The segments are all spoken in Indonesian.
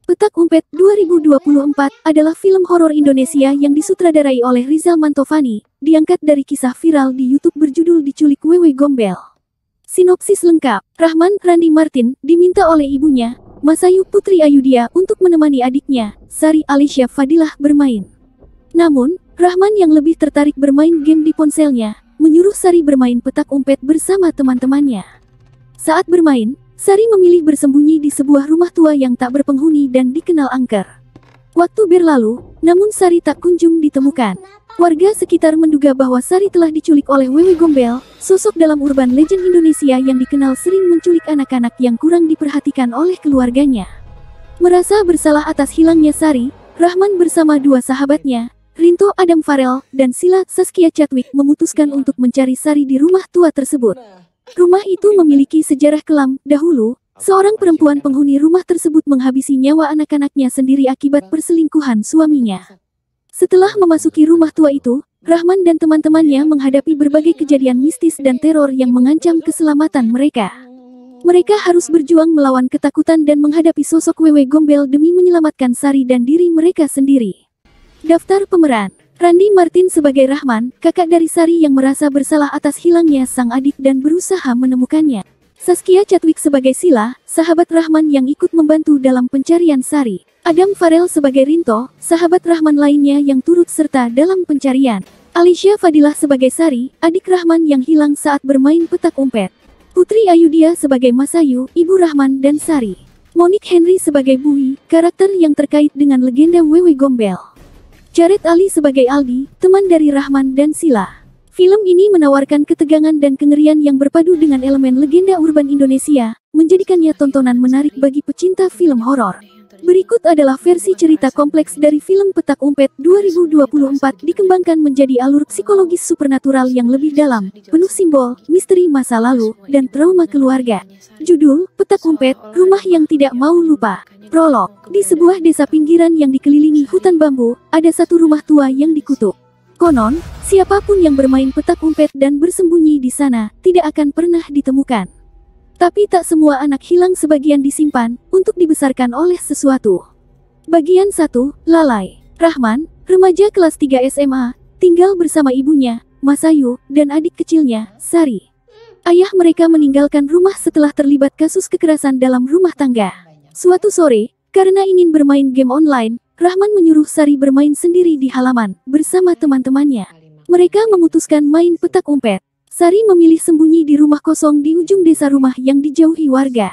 Petak Umpet 2024 adalah film horor Indonesia yang disutradarai oleh Rizal Mantovani, diangkat dari kisah viral di YouTube berjudul Diculik Wewe Gombel. Sinopsis lengkap, Rahman Randy Martin diminta oleh ibunya, Masayu Putri Ayudhya untuk menemani adiknya, Sari Alicia Fadilah bermain. Namun, Rahman yang lebih tertarik bermain game di ponselnya, menyuruh Sari bermain petak umpet bersama teman-temannya. Saat bermain, Sari memilih bersembunyi di sebuah rumah tua yang tak berpenghuni dan dikenal angker. Waktu berlalu, namun Sari tak kunjung ditemukan. Warga sekitar menduga bahwa Sari telah diculik oleh Wewe Gombel, sosok dalam urban legend Indonesia yang dikenal sering menculik anak-anak yang kurang diperhatikan oleh keluarganya. Merasa bersalah atas hilangnya Sari, Rahman bersama dua sahabatnya, Rinto Adam Farel dan Sila Saskia Chadwick memutuskan untuk mencari Sari di rumah tua tersebut. Rumah itu memiliki sejarah kelam. Dahulu, seorang perempuan penghuni rumah tersebut menghabisi nyawa anak-anaknya sendiri akibat perselingkuhan suaminya. Setelah memasuki rumah tua itu, Rahman dan teman-temannya menghadapi berbagai kejadian mistis dan teror yang mengancam keselamatan mereka. Mereka harus berjuang melawan ketakutan dan menghadapi sosok Wewe Gombel demi menyelamatkan Sari dan diri mereka sendiri. Daftar pemeran: Randy Martin sebagai Rahman, kakak dari Sari yang merasa bersalah atas hilangnya sang adik dan berusaha menemukannya. Saskia Chadwick sebagai Sila, sahabat Rahman yang ikut membantu dalam pencarian Sari. Adam Farel sebagai Rinto, sahabat Rahman lainnya yang turut serta dalam pencarian. Alicia Fadilah sebagai Sari, adik Rahman yang hilang saat bermain petak umpet. Putri Ayudhya sebagai Masayu, ibu Rahman dan Sari. Monique Henry sebagai Bui, karakter yang terkait dengan legenda Wewe Gombel. Jared Ali sebagai Aldi, teman dari Rahman dan Sila. Film ini menawarkan ketegangan dan kengerian yang berpadu dengan elemen legenda urban Indonesia, menjadikannya tontonan menarik bagi pecinta film horor. Berikut adalah versi cerita kompleks dari film Petak Umpet 2024 dikembangkan menjadi alur psikologis supernatural yang lebih dalam, penuh simbol, misteri masa lalu, dan trauma keluarga. Judul, Petak Umpet, Rumah yang Tidak Mau Lupa. Prolog, di sebuah desa pinggiran yang dikelilingi hutan bambu, ada satu rumah tua yang dikutuk. Konon, siapapun yang bermain petak umpet dan bersembunyi di sana, tidak akan pernah ditemukan. Tapi tak semua anak hilang, sebagian disimpan, untuk dibesarkan oleh sesuatu. Bagian 1, Lalai. Rahman, remaja kelas 3 SMA, tinggal bersama ibunya, Masayu, dan adik kecilnya, Sari. Ayah mereka meninggalkan rumah setelah terlibat kasus kekerasan dalam rumah tangga. Suatu sore, karena ingin bermain game online, Rahman menyuruh Sari bermain sendiri di halaman, bersama teman-temannya. Mereka memutuskan main petak umpet. Sari memilih sembunyi di rumah kosong di ujung desa, rumah yang dijauhi warga.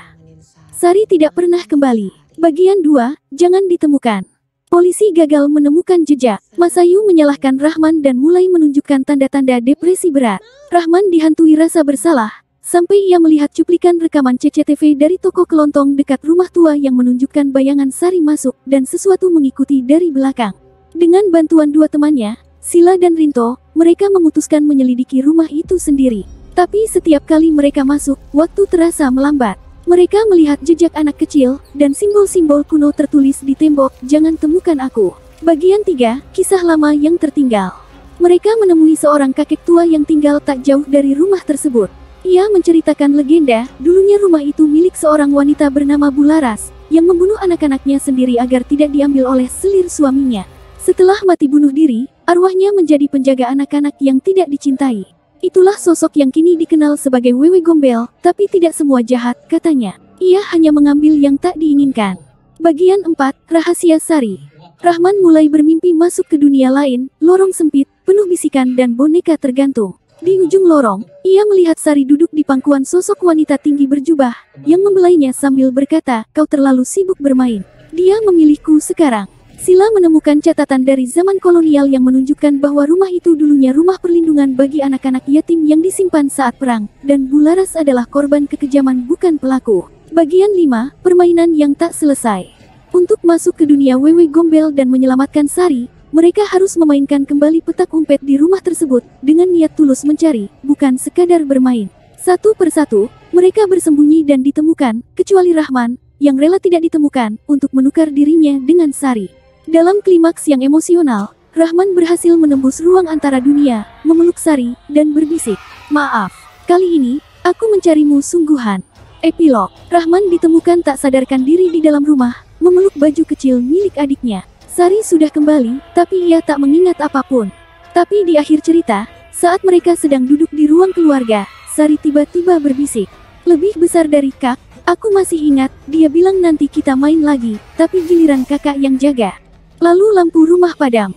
Sari tidak pernah kembali. Bagian 2, Jangan Ditemukan. Polisi gagal menemukan jejak. Masayu menyalahkan Rahman dan mulai menunjukkan tanda-tanda depresi berat. Rahman dihantui rasa bersalah, sampai ia melihat cuplikan rekaman CCTV dari toko kelontong dekat rumah tua yang menunjukkan bayangan Sari masuk dan sesuatu mengikuti dari belakang. Dengan bantuan dua temannya, Sila dan Rinto, mereka memutuskan menyelidiki rumah itu sendiri. Tapi setiap kali mereka masuk, waktu terasa melambat. Mereka melihat jejak anak kecil dan simbol-simbol kuno tertulis di tembok, "Jangan temukan aku." Bagian 3, Kisah Lama yang Tertinggal. Mereka menemui seorang kakek tua yang tinggal tak jauh dari rumah tersebut. Ia menceritakan legenda, dulunya rumah itu milik seorang wanita bernama Bularas, yang membunuh anak-anaknya sendiri agar tidak diambil oleh selir suaminya. Setelah mati bunuh diri, arwahnya menjadi penjaga anak-anak yang tidak dicintai. Itulah sosok yang kini dikenal sebagai Wewe Gombel, tapi tidak semua jahat, katanya. Ia hanya mengambil yang tak diinginkan. Bagian 4, Rahasia Sari. Rahman mulai bermimpi masuk ke dunia lain, lorong sempit, penuh bisikan dan boneka tergantung. Di ujung lorong, ia melihat Sari duduk di pangkuan sosok wanita tinggi berjubah, yang membelainya sambil berkata, "Kau terlalu sibuk bermain. Dia memilihku sekarang." Sila menemukan catatan dari zaman kolonial yang menunjukkan bahwa rumah itu dulunya rumah perlindungan bagi anak-anak yatim yang disimpan saat perang, dan Bularas adalah korban kekejaman bukan pelaku. Bagian 5, Permainan yang Tak Selesai. Untuk masuk ke dunia Wewe Gombel dan menyelamatkan Sari, mereka harus memainkan kembali petak umpet di rumah tersebut, dengan niat tulus mencari, bukan sekadar bermain. Satu persatu, mereka bersembunyi dan ditemukan, kecuali Rahman, yang rela tidak ditemukan, untuk menukar dirinya dengan Sari. Dalam klimaks yang emosional, Rahman berhasil menembus ruang antara dunia, memeluk Sari, dan berbisik, "Maaf, kali ini, aku mencarimu sungguhan." Epilog, Rahman ditemukan tak sadarkan diri di dalam rumah, memeluk baju kecil milik adiknya. Sari sudah kembali, tapi ia tak mengingat apapun. Tapi di akhir cerita, saat mereka sedang duduk di ruang keluarga, Sari tiba-tiba berbisik. Lebih besar dari Kak, aku masih ingat, dia bilang nanti kita main lagi, tapi giliran kakak yang jaga. Lalu lampu rumah padam.